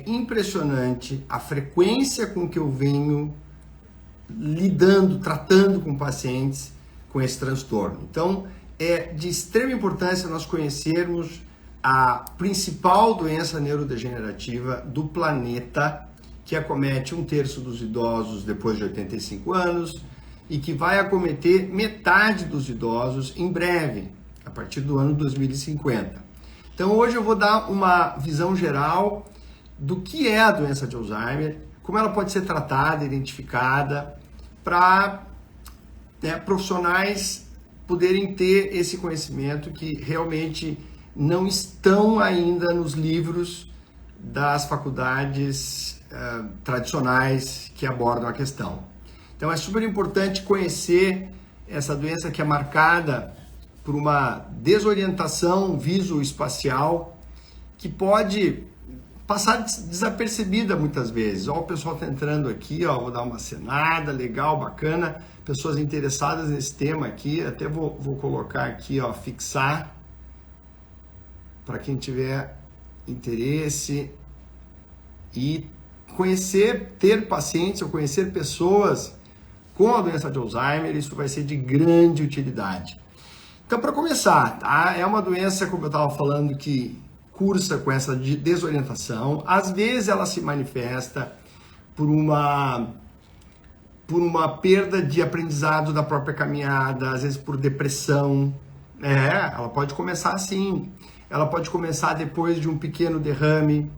Impressionante a frequência com que eu venho tratando com pacientes com esse transtorno. Então, é de extrema importância nós conhecermos a principal doença neurodegenerativa do planeta, que acomete 1/3 dos idosos depois de 85 anos e que vai acometer metade dos idosos em breve, a partir do ano 2050. Então, hoje eu vou dar uma visão geral do que é a doença de Alzheimer, como ela pode ser tratada, identificada, para profissionais poderem ter esse conhecimento que realmente não estão ainda nos livros das faculdades tradicionais que abordam a questão. Então é super importante conhecer essa doença que é marcada por uma desorientação visoespacial que pode passar desapercebida muitas vezes. Ó, o pessoal está entrando aqui, ó, vou dar uma acenada, legal, bacana, pessoas interessadas nesse tema aqui, até vou colocar aqui, ó, fixar, para quem tiver interesse, e ter pacientes ou conhecer pessoas com a doença de Alzheimer, isso vai ser de grande utilidade. Então, para começar, tá? É uma doença, como eu estava falando, que cursa com essa desorientação. Às vezes ela se manifesta por uma perda de aprendizado da própria caminhada, às vezes por depressão. Ela pode começar assim. Ela pode começar depois de um pequeno derrame.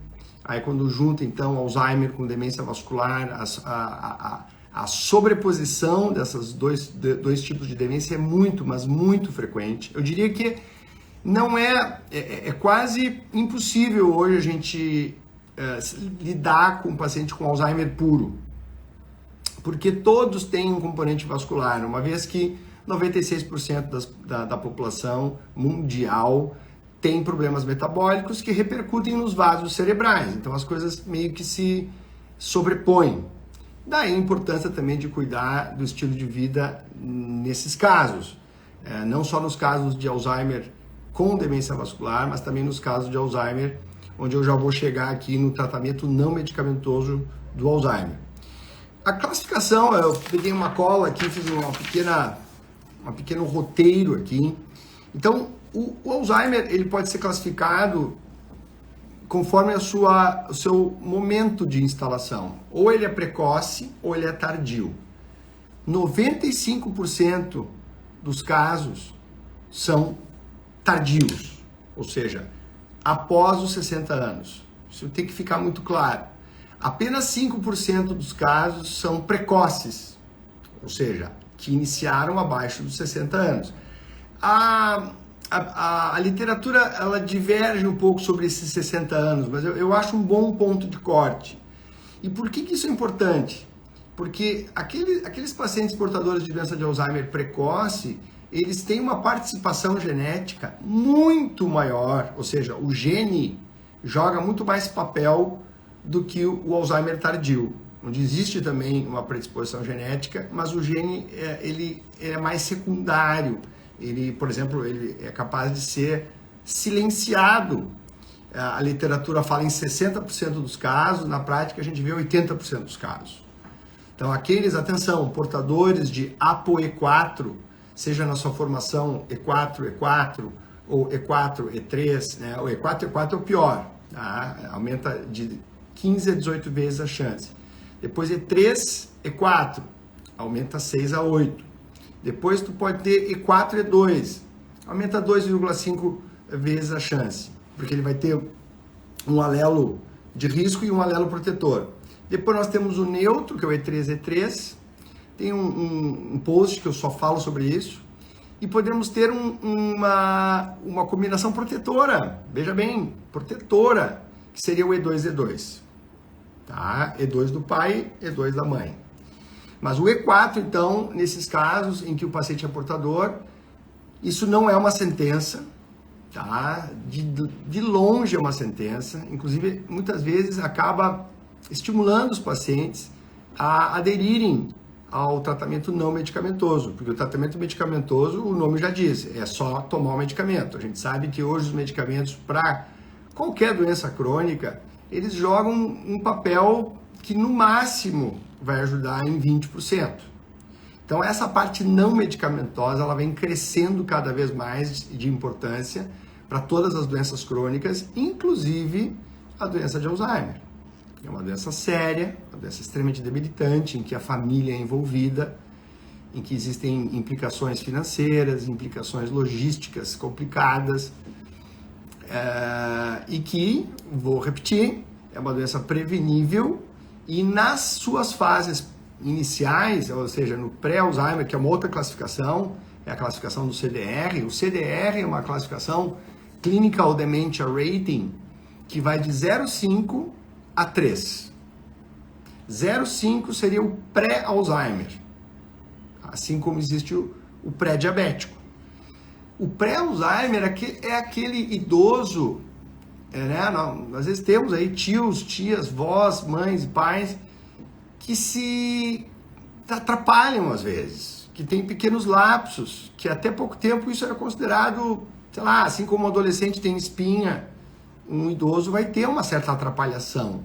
Aí quando junta então Alzheimer com demência vascular, a sobreposição desses dois tipos de demência é muito, mas muito frequente. Eu diria que não é quase impossível hoje a gente lidar com um paciente com Alzheimer puro, porque todos têm um componente vascular, uma vez que 96% da população mundial tem problemas metabólicos que repercutem nos vasos cerebrais, então as coisas meio que se sobrepõem. Daí a importância também de cuidar do estilo de vida nesses casos, não só nos casos de Alzheimer com demência vascular, mas também nos casos de Alzheimer, onde eu já vou chegar aqui no tratamento não medicamentoso do Alzheimer. A classificação, eu peguei uma cola aqui, fiz um pequeno roteiro aqui. Então, o Alzheimer ele pode ser classificado conforme o seu momento de instalação. Ou ele é precoce ou ele é tardio. 95% dos casos são tardios, ou seja, após os 60 anos. Isso tem que ficar muito claro. Apenas 5% dos casos são precoces, ou seja, que iniciaram abaixo dos 60 anos. A literatura ela diverge um pouco sobre esses 60 anos, mas eu acho um bom ponto de corte. E por que isso é importante? Porque aqueles pacientes portadores de doença de Alzheimer precoce, eles têm uma participação genética muito maior, ou seja, o gene joga muito mais papel do que o Alzheimer tardio, onde existe também uma predisposição genética, mas o gene ele é mais secundário. Ele, por exemplo, ele é capaz de ser silenciado. A literatura fala em 60% dos casos, na prática a gente vê 80% dos casos. Então aqueles, atenção, portadores de ApoE4, seja na sua formação E4, E4 ou E4, E3, né? O E4, E4 é o pior, tá? Aumenta de 15 a 18 vezes a chance. Depois E3, E4, aumenta 6 a 8. Depois tu pode ter E4, E2, aumenta 2,5 vezes a chance, porque ele vai ter um alelo de risco e um alelo protetor. Depois nós temos o neutro, que é o E3, E3, tem um post que eu só falo sobre isso, e podemos ter uma combinação protetora, veja bem, protetora, que seria o E2, E2, tá? E2 do pai, E2 da mãe. Mas o E4, então, nesses casos em que o paciente é portador, isso não é uma sentença, tá? De longe é uma sentença, inclusive muitas vezes acaba estimulando os pacientes a aderirem ao tratamento não medicamentoso, porque o tratamento medicamentoso, o nome já diz, é só tomar o medicamento. A gente sabe que hoje os medicamentos para qualquer doença crônica, eles jogam um papel que no máximo vai ajudar em 20%. Então essa parte não medicamentosa, ela vem crescendo cada vez mais de importância para todas as doenças crônicas, inclusive a doença de Alzheimer. É uma doença séria, uma doença extremamente debilitante, em que a família é envolvida, em que existem implicações financeiras, implicações logísticas complicadas, e que, vou repetir, é uma doença prevenível e nas suas fases iniciais, ou seja, no pré-Alzheimer, que é uma outra classificação, é a classificação do CDR. O CDR é uma classificação Clinical Dementia Rating que vai de 0,5 a 3. 0,5 seria o pré-Alzheimer, assim como existe o pré-diabético. O pré-Alzheimer é aquele idoso, às vezes temos aí tios, tias, vós, mães, pais, que se atrapalham às vezes, que tem pequenos lapsos, que até pouco tempo isso era considerado, sei lá, assim como um adolescente tem espinha, um idoso vai ter uma certa atrapalhação.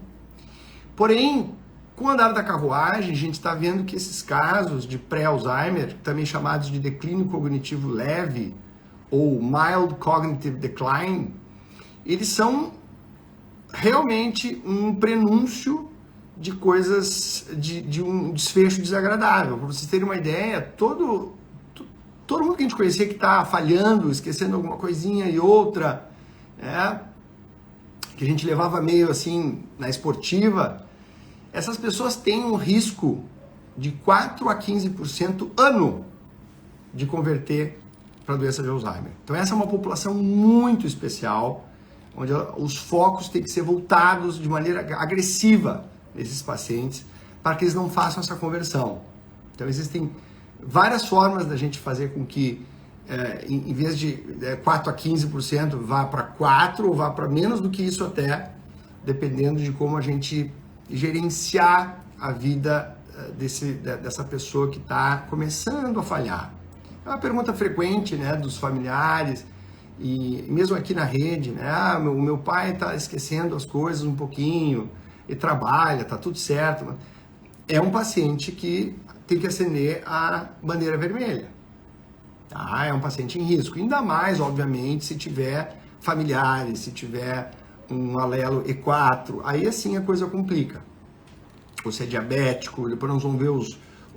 Porém, com o andar da carruagem, a gente está vendo que esses casos de pré-Alzheimer, também chamados de declínio cognitivo leve ou mild cognitive decline, eles são realmente um prenúncio de coisas, de um desfecho desagradável. Para vocês terem uma ideia, todo mundo que a gente conhecia que está falhando, esquecendo alguma coisinha e outra, que a gente levava meio assim na esportiva, essas pessoas têm um risco de 4 a 15% ano de converter para a doença de Alzheimer. Então essa é uma população muito especial, onde os focos têm que ser voltados de maneira agressiva nesses pacientes, para que eles não façam essa conversão. Então existem várias formas da gente fazer com que, em vez de 4 a 15%, vá para 4% ou vá para menos do que isso até, dependendo de como a gente gerenciar a vida dessa pessoa que está começando a falhar. É uma pergunta frequente, dos familiares, e mesmo aqui na rede, o meu pai está esquecendo as coisas um pouquinho, e trabalha, está tudo certo. É um paciente que tem que acender a bandeira vermelha. Tá? É um paciente em risco. Ainda mais, obviamente, se tiver familiares, se tiver um alelo E4, aí assim a coisa complica. Ou se é diabético, depois nós vamos ver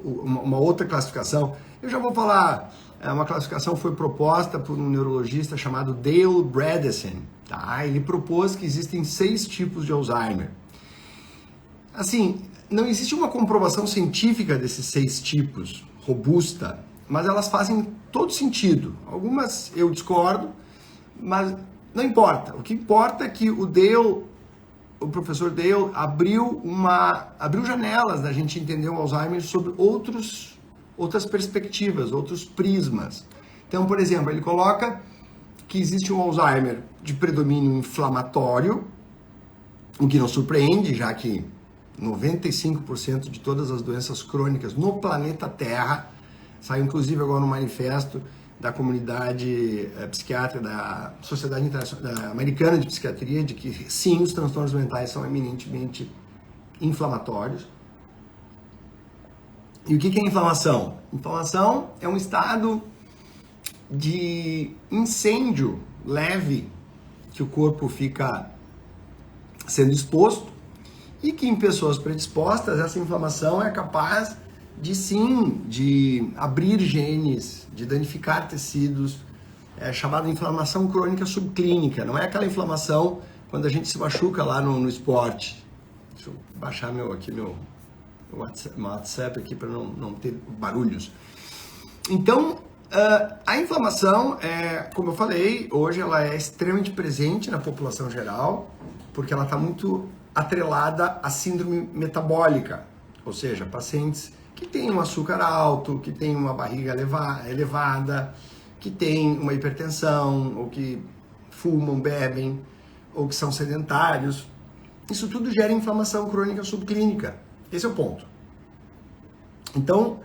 uma outra classificação. Eu já vou falar, uma classificação foi proposta por um neurologista chamado Dale Bredesen. Tá? Ele propôs que existem 6 tipos de Alzheimer. Assim, não existe uma comprovação científica desses 6 tipos, robusta, mas elas fazem todo sentido. Algumas eu discordo, mas não importa. O que importa é que o professor Dale abriu janelas da gente entender o Alzheimer sobre outras perspectivas, outros prismas. Então, por exemplo, ele coloca que existe um Alzheimer de predomínio inflamatório, o que não surpreende, já que 95% de todas as doenças crônicas no planeta Terra, saiu inclusive agora no manifesto da comunidade psiquiátrica, da Sociedade Americana de Psiquiatria, de que sim, os transtornos mentais são eminentemente inflamatórios. E o que é inflamação? Inflamação é um estado de incêndio leve que o corpo fica sendo exposto, e que em pessoas predispostas essa inflamação é capaz de abrir genes, de danificar tecidos, é chamada inflamação crônica subclínica. Não é aquela inflamação quando a gente se machuca lá no esporte. Deixa eu baixar meu WhatsApp aqui para não ter barulhos. Então, a inflamação, como eu falei, hoje ela é extremamente presente na população geral, porque ela está muito atrelada à síndrome metabólica, ou seja, pacientes que têm um açúcar alto, que têm uma barriga elevada, que têm uma hipertensão, ou que fumam, bebem, ou que são sedentários. Isso tudo gera inflamação crônica subclínica. Esse é o ponto. Então,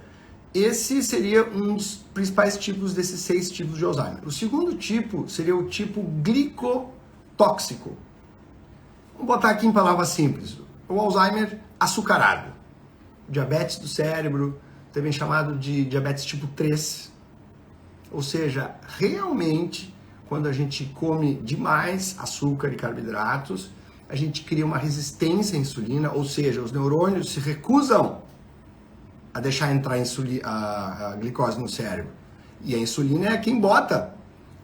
esse seria um dos principais tipos desses 6 tipos de Alzheimer. O segundo tipo seria o tipo glicotóxico. Vamos botar aqui em palavras simples. O Alzheimer açucarado. Diabetes do cérebro, também chamado de diabetes tipo 3. Ou seja, realmente, quando a gente come demais açúcar e carboidratos, a gente cria uma resistência à insulina, ou seja, os neurônios se recusam a deixar entrar a glicose no cérebro. E a insulina é quem bota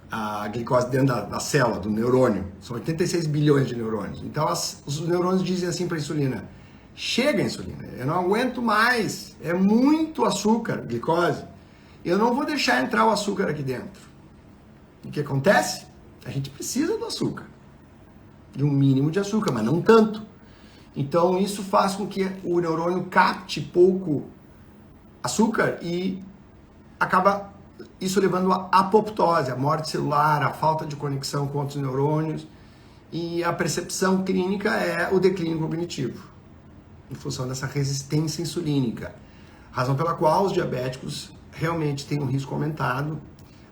a glicose dentro da célula, do neurônio. São 86 bilhões de neurônios. Então os neurônios dizem assim para a insulina: chega, insulina, eu não aguento mais, é muito açúcar, glicose, eu não vou deixar entrar o açúcar aqui dentro. E o que acontece? A gente precisa do açúcar, de um mínimo de açúcar, mas não tanto. Então isso faz com que o neurônio capte pouco açúcar e acaba isso levando à apoptose, à morte celular, à falta de conexão com outros neurônios, e a percepção clínica é o declínio cognitivo, em função dessa resistência insulínica, razão pela qual os diabéticos realmente têm um risco aumentado,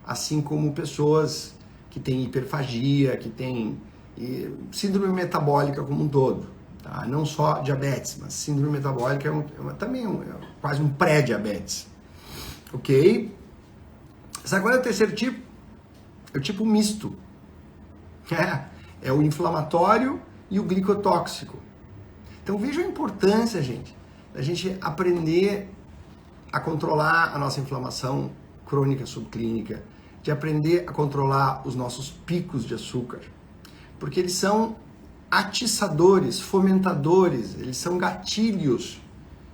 assim como pessoas que têm hiperfagia, que têm síndrome metabólica como um todo, tá? Não só diabetes, mas síndrome metabólica também é quase um pré-diabetes, ok? Sabe qual é o terceiro tipo? É o tipo misto, é o inflamatório e o glicotóxico. Então veja a importância, gente, da gente aprender a controlar a nossa inflamação crônica subclínica, de aprender a controlar os nossos picos de açúcar, porque eles são atiçadores, fomentadores, eles são gatilhos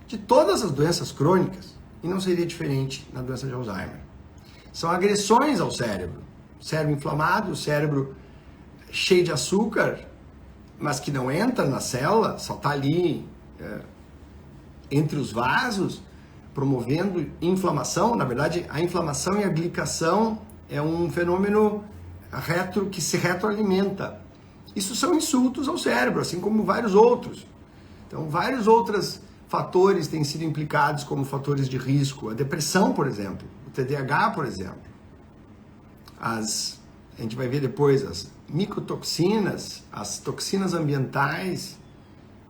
de todas as doenças crônicas, e não seria diferente na doença de Alzheimer. São agressões ao cérebro, cérebro inflamado, cérebro cheio de açúcar, mas que não entra na célula, só está ali entre os vasos, promovendo inflamação. Na verdade, a inflamação e a glicação é um fenômeno que se retroalimenta. Isso são insultos ao cérebro, assim como vários outros. Então, vários outros fatores têm sido implicados como fatores de risco. A depressão, por exemplo, o TDAH, por exemplo. A gente vai ver depois as micotoxinas, as toxinas ambientais,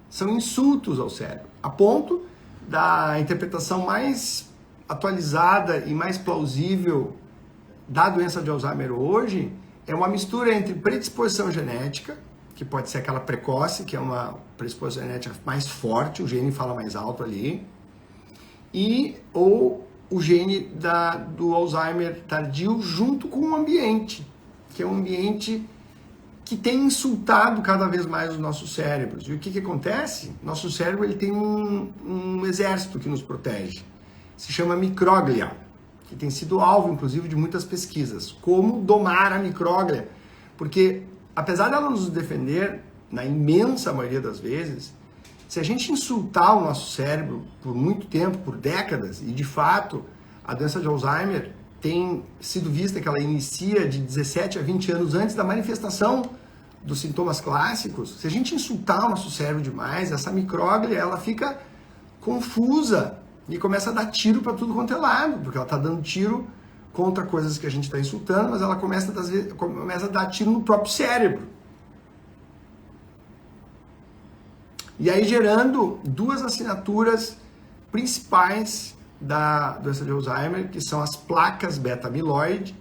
são insultos ao cérebro, a ponto da interpretação mais atualizada e mais plausível da doença de Alzheimer hoje é uma mistura entre predisposição genética, que pode ser aquela precoce, que é uma predisposição genética mais forte, o gene fala mais alto ali, ou o gene do Alzheimer tardio junto com o ambiente, que é um ambiente que tem insultado cada vez mais os nossos cérebros. E o que acontece? Nosso cérebro ele tem um exército que nos protege. Se chama micróglia, que tem sido alvo, inclusive, de muitas pesquisas. Como domar a micróglia? Porque, apesar dela nos defender, na imensa maioria das vezes, se a gente insultar o nosso cérebro por muito tempo, por décadas, e de fato a doença de Alzheimer tem sido vista que ela inicia de 17 a 20 anos antes da manifestação dos sintomas clássicos, se a gente insultar o nosso cérebro demais, essa micróglia ela fica confusa e começa a dar tiro para tudo quanto é lado, porque ela está dando tiro contra coisas que a gente está insultando, mas ela começa a dar tiro no próprio cérebro. E aí gerando duas assinaturas principais da doença de Alzheimer, que são as placas beta-amiloide,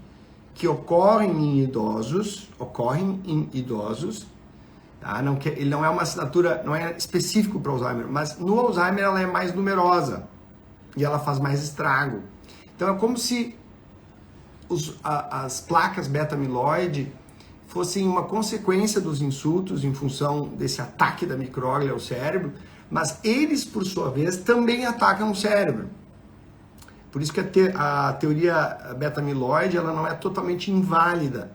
que ocorrem em idosos, tá? Ele não é uma assinatura, não é específico para Alzheimer, mas no Alzheimer ela é mais numerosa e ela faz mais estrago. Então é como se as placas beta-amiloide fossem uma consequência dos insultos em função desse ataque da micróglia ao cérebro, mas eles, por sua vez, também atacam o cérebro. Por isso que a teoria beta-amiloide ela não é totalmente inválida.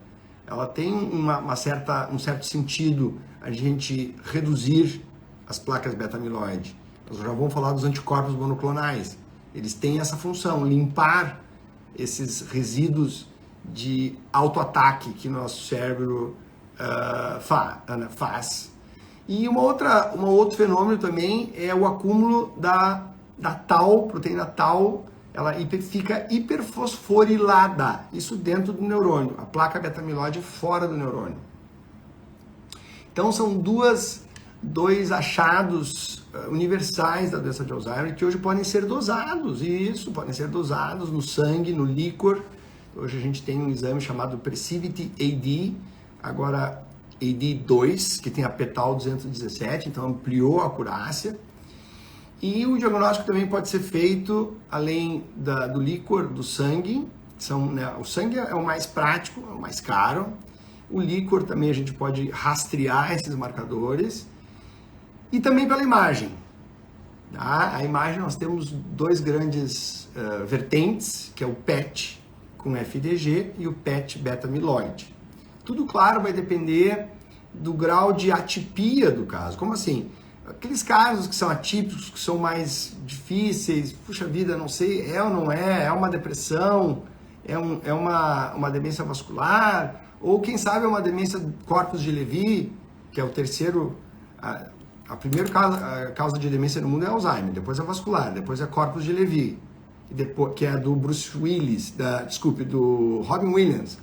Ela tem um certo sentido a gente reduzir as placas beta-amiloide. Nós já vamos falar dos anticorpos monoclonais. Eles têm essa função, limpar esses resíduos de autoataque que nosso cérebro faz. E um outro fenômeno também é o acúmulo da tau, proteína tau, ela fica hiperfosforilada, isso dentro do neurônio. A placa beta-amiloide é fora do neurônio. Então são duas dois achados universais da doença de Alzheimer que hoje podem ser dosados, podem ser dosados no sangue, no líquor. Hoje a gente tem um exame chamado Precivity AD, agora AD2, que tem a Petal 217, então ampliou a acurácia. E o diagnóstico também pode ser feito, além do líquor, do sangue. O sangue é o mais prático, é o mais caro. O líquor também a gente pode rastrear esses marcadores. E também pela imagem. Tá? A imagem nós temos dois grandes vertentes, que é o PET com FDG e o PET beta-amiloide. Tudo, claro, vai depender do grau de atipia do caso. Como assim? Aqueles casos que são atípicos, que são mais difíceis, puxa vida, não sei, é ou não é uma depressão, é uma demência vascular, ou quem sabe é uma demência corpus de Levy, que é o terceiro, a primeira causa de demência no mundo é Alzheimer, depois é vascular, depois é corpus de Levy, que é do Bruce Willis, do Robin Williams,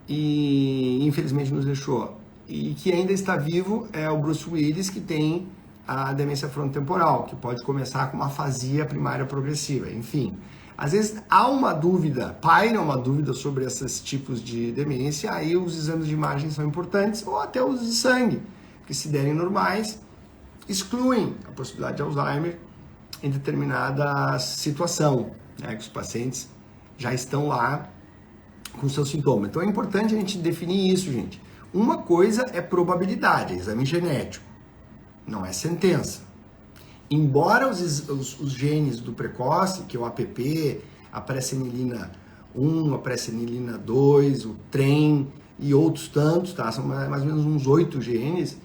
e infelizmente nos deixou. E que ainda está vivo é o Bruce Willis, que tem a demência frontotemporal, que pode começar com uma afasia primária progressiva. Enfim, às vezes há uma dúvida, paira uma dúvida sobre esses tipos de demência, aí os exames de imagem são importantes, ou até os de sangue, que se derem normais, excluem a possibilidade de Alzheimer em determinada situação, né, que os pacientes já estão lá com seus sintomas. Então é importante a gente definir isso, gente. Uma coisa é probabilidade, é exame genético, não é sentença. Embora os genes do precoce, que é o APP, a pré-senilina 1, a pré-senilina 2, o TREM e outros tantos, tá? São mais ou menos uns 8 genes,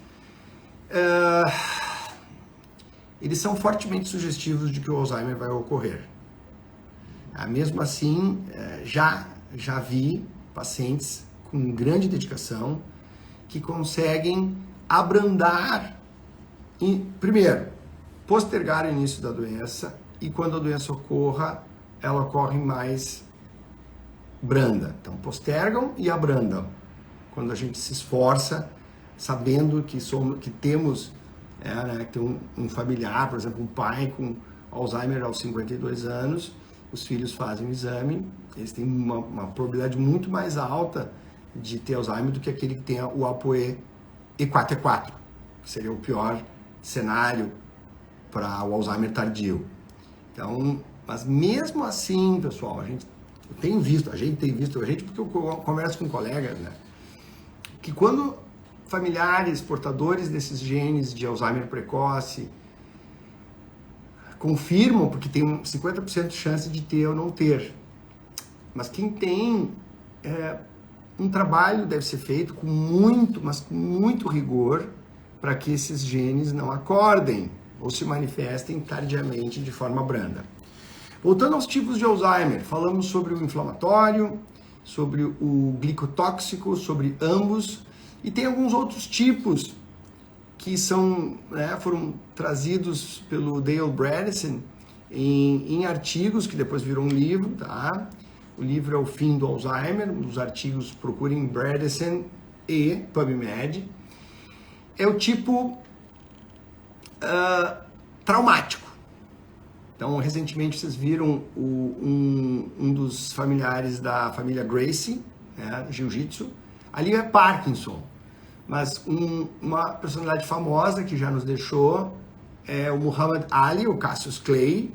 eles são fortemente sugestivos de que o Alzheimer vai ocorrer. Mesmo assim, já vi pacientes com grande dedicação que conseguem abrandar, primeiro, postergar o início da doença, e quando a doença ocorra, ela ocorre mais branda. Então, postergam e abrandam. Quando a gente se esforça, sabendo que temos que tem um familiar, por exemplo, um pai com Alzheimer aos 52 anos, os filhos fazem o exame, eles têm uma probabilidade muito mais alta de ter Alzheimer do que aquele que tem o ApoE E4, que seria o pior cenário para o Alzheimer tardio. Então, mas mesmo assim, pessoal, a gente tem visto porque eu converso com colegas, né, que quando familiares portadores desses genes de Alzheimer precoce confirmam, porque tem 50% de chance de ter ou não ter, mas quem tem, um trabalho deve ser feito com muito rigor para que esses genes não acordem ou se manifestem tardiamente de forma branda. Voltando aos tipos de Alzheimer, falamos sobre o inflamatório, sobre o glicotóxico, sobre ambos, e tem alguns outros tipos que foram trazidos pelo Dale Bredesen em artigos, que depois virou um livro, tá? O livro é O Fim do Alzheimer, os artigos procurem Bredesen e PubMed. É o tipo traumático. Então, recentemente vocês viram um dos familiares da família Gracie, né, Jiu-Jitsu. Ali é Parkinson, mas uma personalidade famosa que já nos deixou é o Muhammad Ali, o Cassius Clay,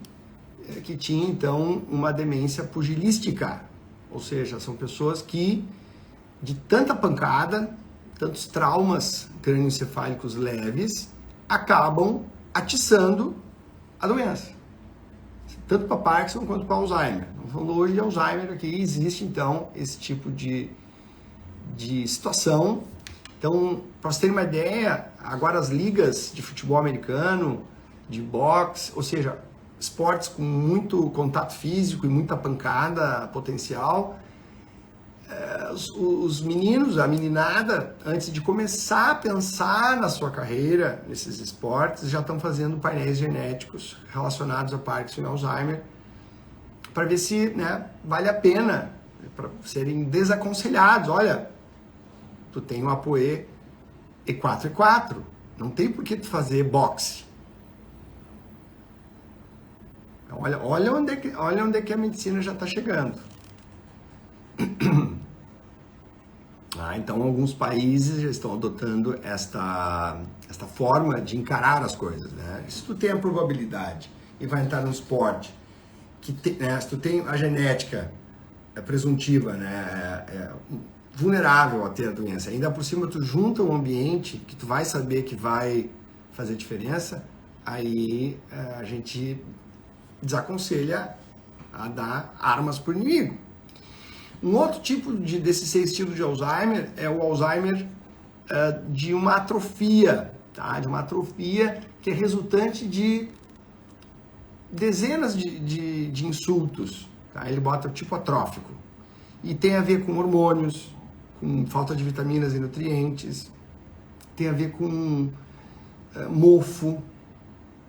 que tinha então uma demência pugilística, ou seja, são pessoas que de tanta pancada, tantos traumas crânioencefálicos leves, acabam atiçando a doença, tanto para Parkinson quanto para Alzheimer. Estamos falando hoje de Alzheimer, aqui existe então esse tipo de situação. Então, para vocês terem uma ideia, agora as ligas de futebol americano, de boxe, ou seja, esportes com muito contato físico e muita pancada potencial, os meninos, a meninada, antes de começar a pensar na sua carreira nesses esportes, já estão fazendo painéis genéticos relacionados a Parkinson e Alzheimer, para ver se vale a pena, para serem desaconselhados. Olha, tu tem um ApoE E4, Não tem por que tu fazer boxe. Olha onde é que a medicina já está chegando. Então, alguns países já estão adotando esta forma de encarar as coisas, né? Se tu tem a probabilidade e vai entrar no esporte, se tu tem a genética presuntiva, né, vulnerável a ter a doença, ainda por cima tu junta um ambiente que tu vai saber que vai fazer diferença, aí a gente desaconselha a dar armas para o inimigo. Um outro tipo desses 6 tipos de Alzheimer é o Alzheimer de uma atrofia, tá? De uma atrofia que é resultante de dezenas de insultos, tá? Ele bota o tipo atrófico e tem a ver com hormônios, com falta de vitaminas e nutrientes, tem a ver com mofo,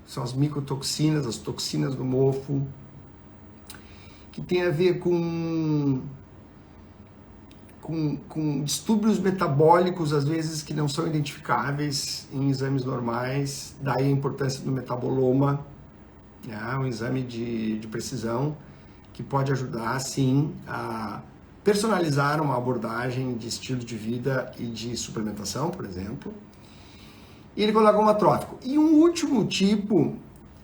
são as micotoxinas, as toxinas do mofo, que tem a ver com distúrbios metabólicos, às vezes, que não são identificáveis em exames normais, daí a importância do metaboloma, né? Um exame de precisão que pode ajudar, sim, a personalizar uma abordagem de estilo de vida e de suplementação, por exemplo. E ele coloca como atrófico. E um último tipo,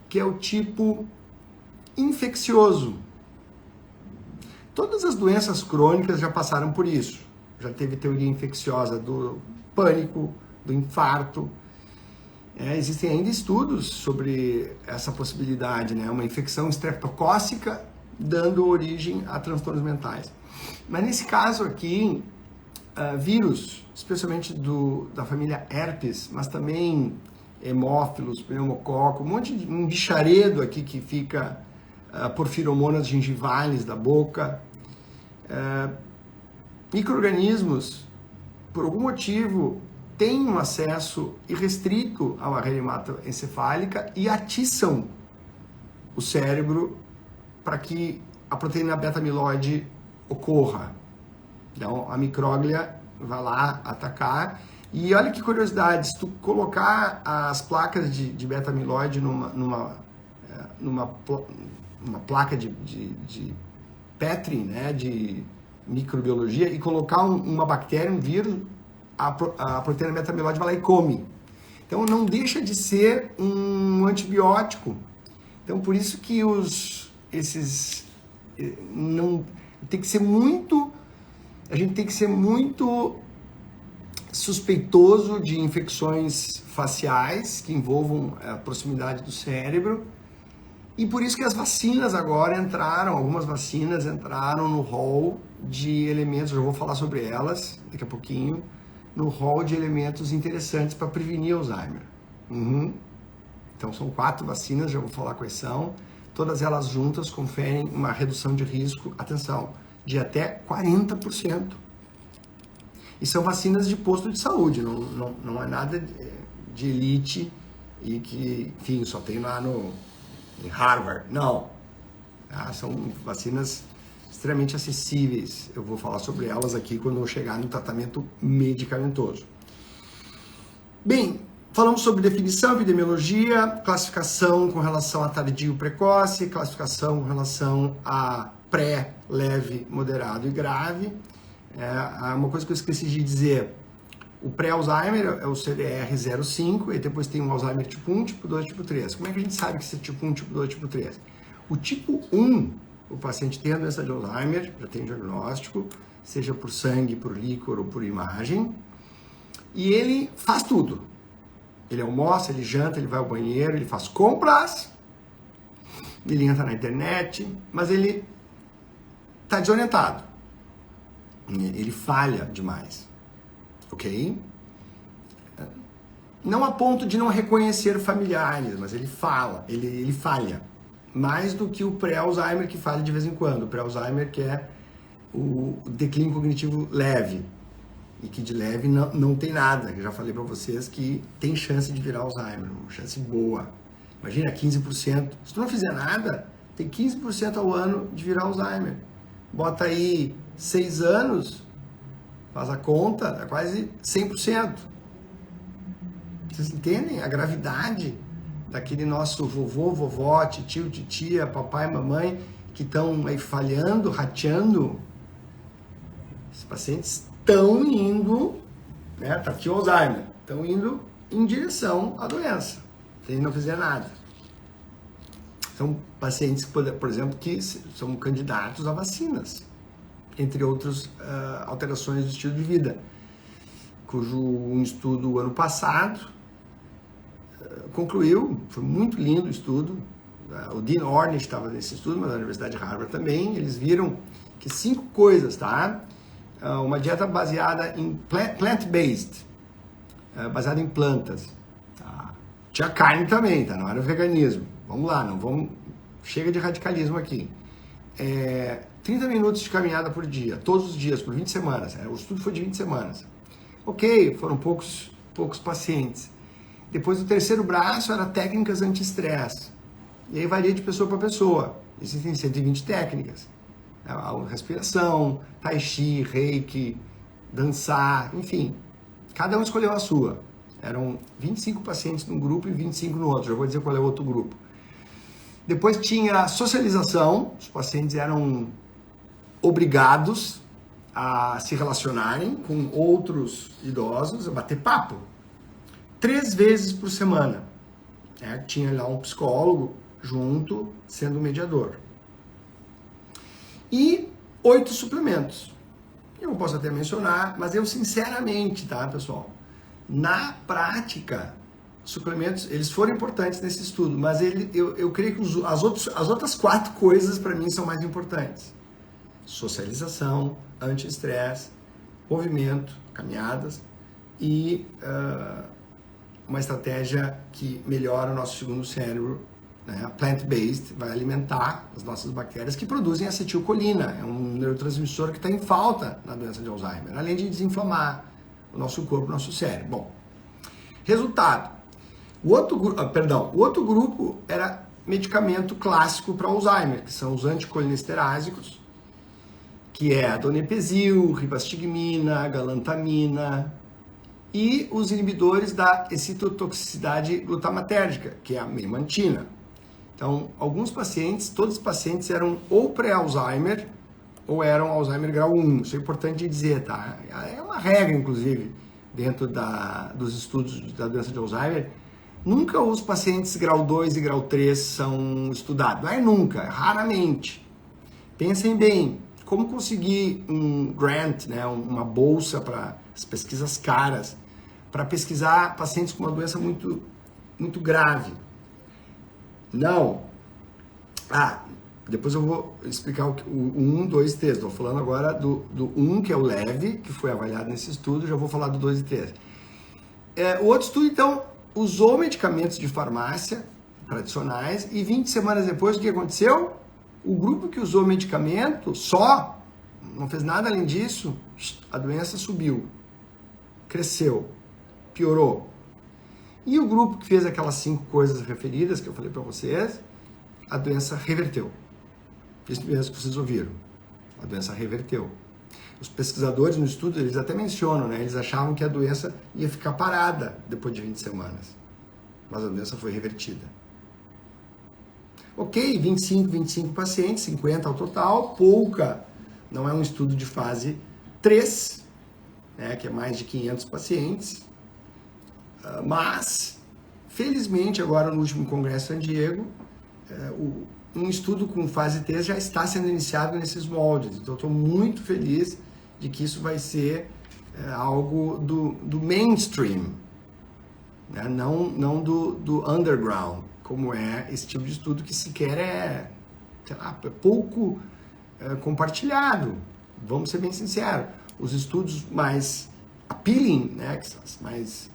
que é o tipo infeccioso. Todas as doenças crônicas já passaram por isso. Já teve teoria infecciosa do pânico, do infarto. Existem ainda estudos sobre essa possibilidade, né? Uma infecção estreptocócica dando origem a transtornos mentais. Mas nesse caso aqui, vírus, especialmente da família herpes, mas também hemófilos, pneumococo, um bicharedo aqui que fica por feromonas gengivais da boca, micro-organismos, por algum motivo, têm um acesso irrestrito à barreira hematoencefálica e atiçam o cérebro para que a proteína beta-amiloide ocorra. Então, a micróglia vai lá atacar. E olha que curiosidade, se tu colocar as placas de beta-amiloide numa placa de Petri, né, de microbiologia, e colocar uma bactéria, um vírus, a proteína beta-amiloide vai lá e come. Então não deixa de ser um antibiótico. Então por isso que a gente tem que ser muito suspeitoso de infecções faciais que envolvam a proximidade do cérebro. E por isso que as vacinas agora algumas vacinas entraram no hall de elementos, eu vou falar sobre elas daqui a pouquinho, no hall de elementos interessantes para prevenir Alzheimer. Então são 4 vacinas, já vou falar quais são. Todas elas juntas conferem uma redução de risco, atenção, de até 40%. E são vacinas de posto de saúde, não é nada de elite e que, enfim, só tem lá em Harvard. Não. São vacinas extremamente acessíveis. Eu vou falar sobre elas aqui quando eu chegar no tratamento medicamentoso. Bem, falamos sobre definição, epidemiologia, classificação com relação a tardio precoce, classificação com relação a pré, leve, moderado e grave. Uma coisa que eu esqueci de dizer, o pré-Alzheimer é o CDR05 e depois tem o Alzheimer tipo 1, tipo 2, tipo 3. Como é que a gente sabe que isso é tipo 1, tipo 2, tipo 3? O tipo 1, o paciente tem a doença de Alzheimer, já tem diagnóstico, seja por sangue, por líquor ou por imagem, e ele faz tudo. Ele almoça, ele janta, ele vai ao banheiro, ele faz compras, ele entra na internet, mas ele está desorientado. Ele falha demais. Ok? Não a ponto de não reconhecer familiares, mas ele falha. Mais do que o pré-Alzheimer que falha de vez em quando. O pré-Alzheimer que é o declínio cognitivo leve. E que de leve não tem nada. Eu já falei para vocês que tem chance de virar Alzheimer. Uma chance boa. Imagina, 15%. Se tu não fizer nada, tem 15% ao ano de virar Alzheimer. Bota aí 6 anos, faz a conta, é quase 100%. Vocês entendem a gravidade daquele nosso vovô, vovó, tio, titia, papai, mamãe, que estão aí falhando, rateando? Esses pacientes estão indo, né, tá aqui o Alzheimer, estão indo em direção à doença, se eles não fizerem nada. São pacientes, por exemplo, que são candidatos a vacinas, entre outras alterações do estilo de vida, cujo um estudo ano passado concluiu, foi muito lindo o estudo, o Dean Ornish estava nesse estudo, mas a Universidade de Harvard também, eles viram que 5 coisas, tá? Uma dieta baseada em plant-based, baseada em plantas, tá? Tinha carne também, tá? Não era veganismo. Vamos lá, não vamos... Chega de radicalismo aqui. 30 minutos de caminhada por dia, todos os dias, por 20 semanas. O estudo foi de 20 semanas. Ok, foram poucos pacientes. Depois, o terceiro braço era técnicas anti-estresse. E aí varia de pessoa para pessoa. Existem 120 técnicas. Respiração, tai chi, reiki, dançar, enfim. Cada um escolheu a sua. Eram 25 pacientes num grupo e 25 no outro. Já vou dizer qual é o outro grupo. Depois tinha socialização. Os pacientes eram obrigados a se relacionarem com outros idosos, a bater papo. 3 vezes por semana. Tinha lá um psicólogo junto, sendo o mediador. E 8 suplementos. Eu posso até mencionar, mas eu sinceramente, tá, pessoal? Na prática, suplementos, eles foram importantes nesse estudo, mas eu creio que as outras 4 coisas para mim são mais importantes. Socialização, anti-estresse, movimento, caminhadas e uma estratégia que melhora o nosso segundo cérebro, né? Plant-based, vai alimentar as nossas bactérias que produzem acetilcolina, é um neurotransmissor que está em falta na doença de Alzheimer, além de desinflamar o nosso corpo, o nosso cérebro. Bom, resultado, o outro grupo era medicamento clássico para Alzheimer, que são os anticolinestérásicos, que é a donepezil, rivastigmina, galantamina, e os inibidores da excitotoxicidade glutamatérgica, que é a memantina. Então, alguns pacientes, todos os pacientes eram ou pré-Alzheimer ou eram Alzheimer grau 1. Isso é importante dizer, tá? É uma regra, inclusive, dentro dos estudos da doença de Alzheimer. Nunca os pacientes grau 2 e grau 3 são estudados. Não é nunca, é raramente. Pensem bem, como conseguir um grant, né, uma bolsa para as pesquisas caras, para pesquisar pacientes com uma doença muito, muito grave? Não. Depois eu vou explicar o 1, 2 e 3. Estou falando agora do 1, que é o leve, que foi avaliado nesse estudo, já vou falar do 2 e 3. O outro estudo, então, usou medicamentos de farmácia tradicionais e 20 semanas depois, o que aconteceu? O grupo que usou medicamento só, não fez nada além disso, a doença subiu, cresceu, piorou. E o grupo que fez aquelas 5 coisas referidas que eu falei para vocês, a doença reverteu. Isso mesmo que vocês ouviram, a doença reverteu. Os pesquisadores no estudo, eles até mencionam, né? Eles achavam que a doença ia ficar parada depois de 20 semanas, mas a doença foi revertida. Ok, 25 pacientes, 50 ao total, pouca, não é um estudo de fase 3, né, que é mais de 500 pacientes, mas, felizmente, agora no último congresso em San Diego, um estudo com fase 3 já está sendo iniciado nesses moldes, então estou muito feliz de que isso vai ser algo do mainstream, né, não do underground, como é esse tipo de estudo que sequer é pouco compartilhado. Vamos ser bem sinceros. Os estudos mais appealing, né, que são mais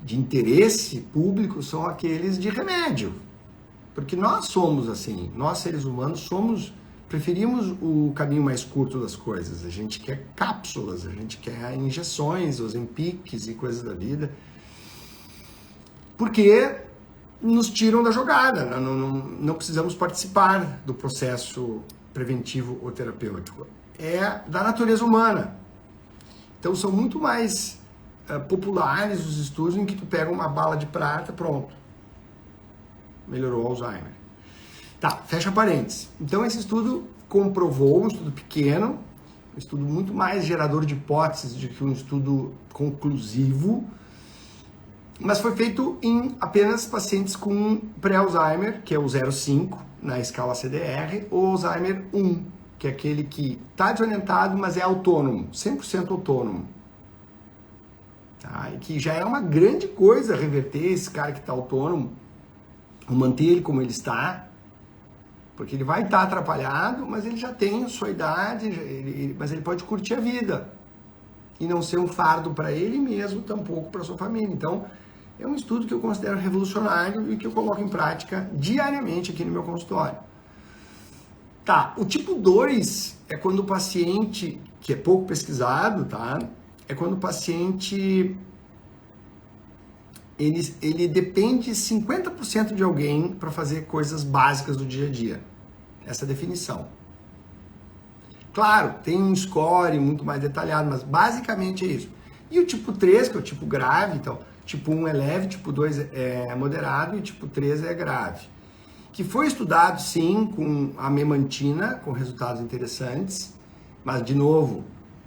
de interesse público, são aqueles de remédio. Porque nós somos assim, nós seres humanos preferimos o caminho mais curto das coisas. A gente quer cápsulas, a gente quer injeções, Ozempics e coisas da vida. Porque nos tiram da jogada, não precisamos participar do processo preventivo ou terapêutico. É da natureza humana. Então são muito mais populares os estudos em que tu pega uma bala de prata, pronto, melhorou o Alzheimer. Tá, fecha parênteses. Então esse estudo comprovou, um estudo pequeno, um estudo muito mais gerador de hipóteses do que um estudo conclusivo, mas foi feito em apenas pacientes com pré-Alzheimer, que é o 0,5 na escala CDR, ou Alzheimer 1, que é aquele que está desorientado, mas é autônomo, 100% autônomo. Tá? E que já é uma grande coisa reverter esse cara que está autônomo, ou manter ele como ele está, porque ele vai estar atrapalhado, mas ele já tem sua idade, mas ele pode curtir a vida e não ser um fardo para ele mesmo, tampouco para sua família. Então, é um estudo que eu considero revolucionário e que eu coloco em prática diariamente aqui no meu consultório. Tá, o tipo 2 é quando o paciente, que é pouco pesquisado, tá? É quando o paciente ele depende 50% de alguém para fazer coisas básicas do dia a dia. Essa definição. Claro, tem um score muito mais detalhado, mas basicamente é isso. E o tipo 3, que é o tipo grave, então, tipo 1 é leve, tipo 2 é moderado e tipo 3 é grave. Que foi estudado, sim, com a memantina, com resultados interessantes, mas, de novo,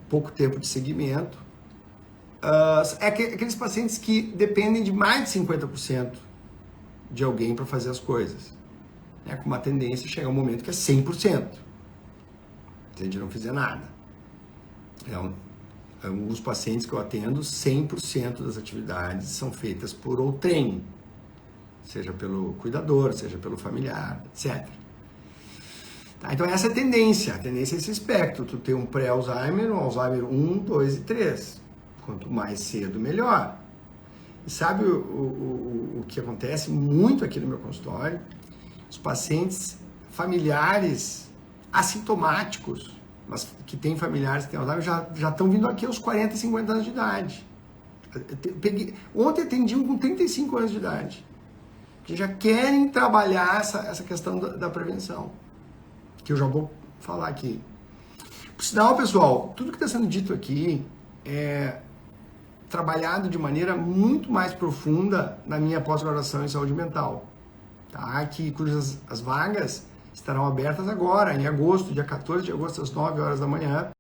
pouco tempo de seguimento. Aqueles pacientes que dependem de mais de 50% de alguém para fazer as coisas. Né, com uma tendência a chegar um momento que é 100%, se a gente não fizer nada. Alguns pacientes que eu atendo, 100% das atividades são feitas por outrem, seja pelo cuidador, seja pelo familiar, etc. Tá, então essa é a tendência é esse espectro, tu tem um pré-Alzheimer, um Alzheimer 1, 2 e 3. Quanto mais cedo, melhor. E sabe o que acontece muito aqui no meu consultório? Os pacientes familiares assintomáticos, mas que têm familiares que têm Alzheimer, já estão vindo aqui aos 40, 50 anos de idade. Ontem atendi um com 35 anos de idade, que já querem trabalhar essa questão da prevenção, que eu já vou falar aqui. Por sinal, pessoal, tudo que está sendo dito aqui é trabalhado de maneira muito mais profunda na minha pós-graduação em saúde mental. Tá? Cujas as vagas estarão abertas agora, em agosto, dia 14 de agosto, às 9 horas da manhã.